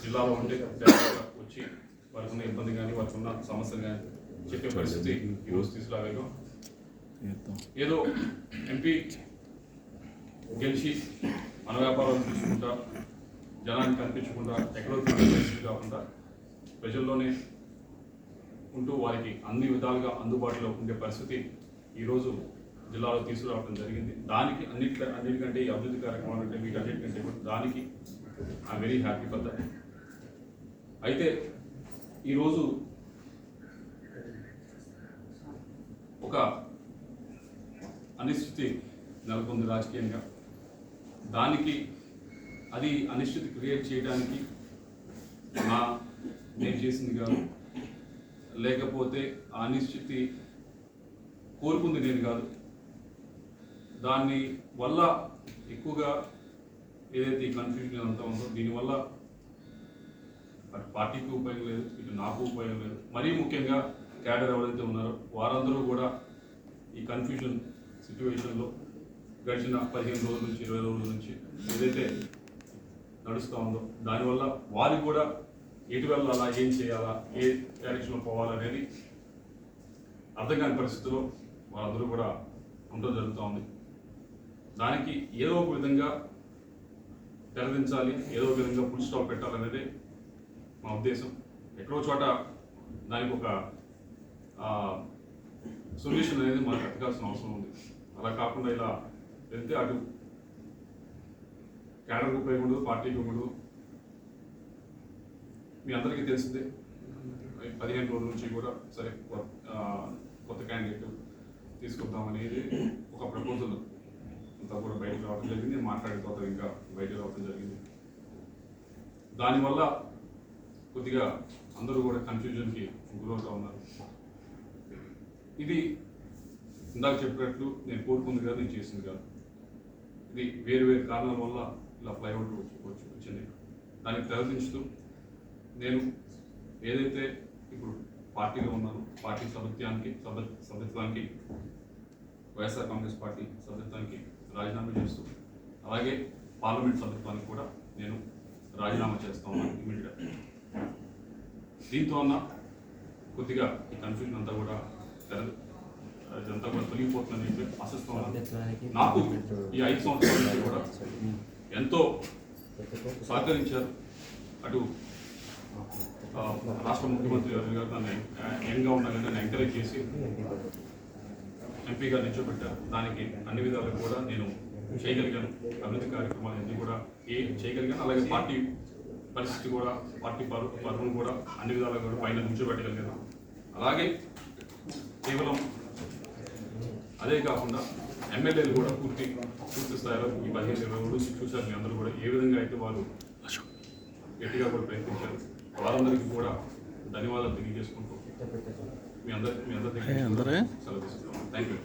జిల్లాలో ఉంటే వచ్చి వారికి ఉన్న ఇబ్బంది కానీ వారికి ఉన్న సమస్యలు కానీ చెప్పే పరిస్థితి ఈరోజు తీసుకురాగలిగాం. ఏదో ఎంపీ గెలిచి మన వ్యాపారాలు చూసుకుంటా జనానికి కనిపించకుండా ఎక్కడో తిరిగే పరిస్థితి కాకుండా ప్రజల్లోనే ఉంటూ వారికి అన్ని విధాలుగా అందుబాటులో ఉండే పరిస్థితి ఈరోజు జిల్లాలో తీసుకురావడం జరిగింది. దానికి అన్నిటికంటే ఈ అభివృద్ధి కార్యక్రమాలు అంటే వీటన్నిటికంటే దానికి I'm very happy for that. అయితే ఈరోజు ఒక అనిశ్చితి నెలకొంది రాజకీయంగా. దానికి అది అనిశ్చితి క్రియేట్ చేయడానికి నేను చేసింది కాదు, లేకపోతే ఆ అనిశ్చితి కోరుకుంది నేను కాదు. దాని వల్ల ఎక్కువగా ఏదైతే ఈ కన్ఫ్యూజన్ అంతా ఉందో దీనివల్ల అటు పార్టీకి ఉపయోగం లేదు, ఇటు నాకు ఉపయోగం లేదు. మరీ ముఖ్యంగా క్యాడర్ ఎవరైతే ఉన్నారో వారందరూ కూడా ఈ కన్ఫ్యూజన్ సిచ్యువేషన్లో గడిచిన 15 రోజుల నుంచి 20 రోజుల నుంచి ఏదైతే నడుస్తూ ఉందో దానివల్ల వారికి కూడా ఎటు వెళ్ళాలా, ఏం చేయాలా, ఏ డైరెక్షన్లో పోవాలనేది అర్థం కాని పరిస్థితిలో వాళ్ళందరూ కూడా ఉండడం జరుగుతూ ఉంది. దానికి ఏదో ఒక విధంగా తెరదించాలి, ఏదో ఒక విధంగా ఫుల్ స్టాప్ పెట్టాలనేది మా ఉద్దేశం. ఎక్కడో చోట దానికి ఒక సొల్యూషన్ అనేది మనకు ఎత్తకాల్సిన అవసరం ఉంది. అలా కాకుండా ఇలా వెళ్తే అటు క్యాడర్కి ఉపయోగపడదు, పార్టీకి ఉపయోగపడదు. మీ అందరికీ తెలిసిందే 15 రోజుల నుంచి కూడా సరే కొత్త క్యాండిడేట్ తీసుకొద్దాం అనేది ఒక ప్రపోజల్ అంతా కూడా బయటకు రావడం జరిగింది. మాట్లాడిన తర్వాత ఇంకా బయటకు రావడం జరిగింది. దానివల్ల కొద్దిగా అందరూ కూడా కన్ఫ్యూజన్కి గురవుతూ ఉన్నారు. ఇది ఇందాక చెప్పినట్లు నేను కోరుకుంది కాదు, నేను చేసింది కాదు. ఇది వేరు వేరు కారణాల వల్ల ఇలా ఫ్లైఓవర్ వచ్చింది. దానికి తెరదించుతూ నేను ఏదైతే ఇప్పుడు పార్టీలో ఉన్నానో పార్టీ సభ్యత్వానికి వైఎస్ఆర్ కాంగ్రెస్ పార్టీ సభ్యత్వానికి రాజీనామా చేస్తూ అలాగే పార్లమెంట్ సభ్యత్వానికి కూడా నేను రాజీనామా చేస్తా ఉన్నాను ఇమీడియట్గా. దీంతో అన్న కొద్దిగా ఈ కన్ఫ్యూజన్ అంతా కూడా ఇదంతా కూడా తొలగిపోతుందని చెప్పి ఆశిస్తున్నాను. నాకు ఈ 5 సంవత్సరాల నుంచి కూడా ఎంతో సహకరించారు. అటు రాష్ట్ర ముఖ్యమంత్రి గారు నన్ను యంగ్గా ఉన్నారని నన్ను ఎంకరేజ్ చేసి ఎంపీగా నిల్చోబెట్టారు. దానికి అన్ని విధాలుగా కూడా నేను చేయగలిగాను. అభివృద్ధి కార్యక్రమాలు అన్నీ కూడా చేయగలిగాను. అలాగే పార్టీ పరిస్థితి కూడా పార్టీ పరువును కూడా అన్ని విధాలుగా కూడా పైన నిల్చోబెట్టగలిగాను. అలాగే కేవలం అదే కాకుండా ఎమ్మెల్యేలు కూడా పూర్తి స్థాయిలో ఈ 15-20 రోజులు చూశారు. మీ అందరూ కూడా ఏ విధంగా అయితే వాళ్ళు గట్టిగా కూడా ప్రయత్నించారు. వారందరికీ కూడా ధన్యవాదాలు తెలియజేసుకుంటూ మీ అందరి సెలవు తీసుకుంటాం. Thank you.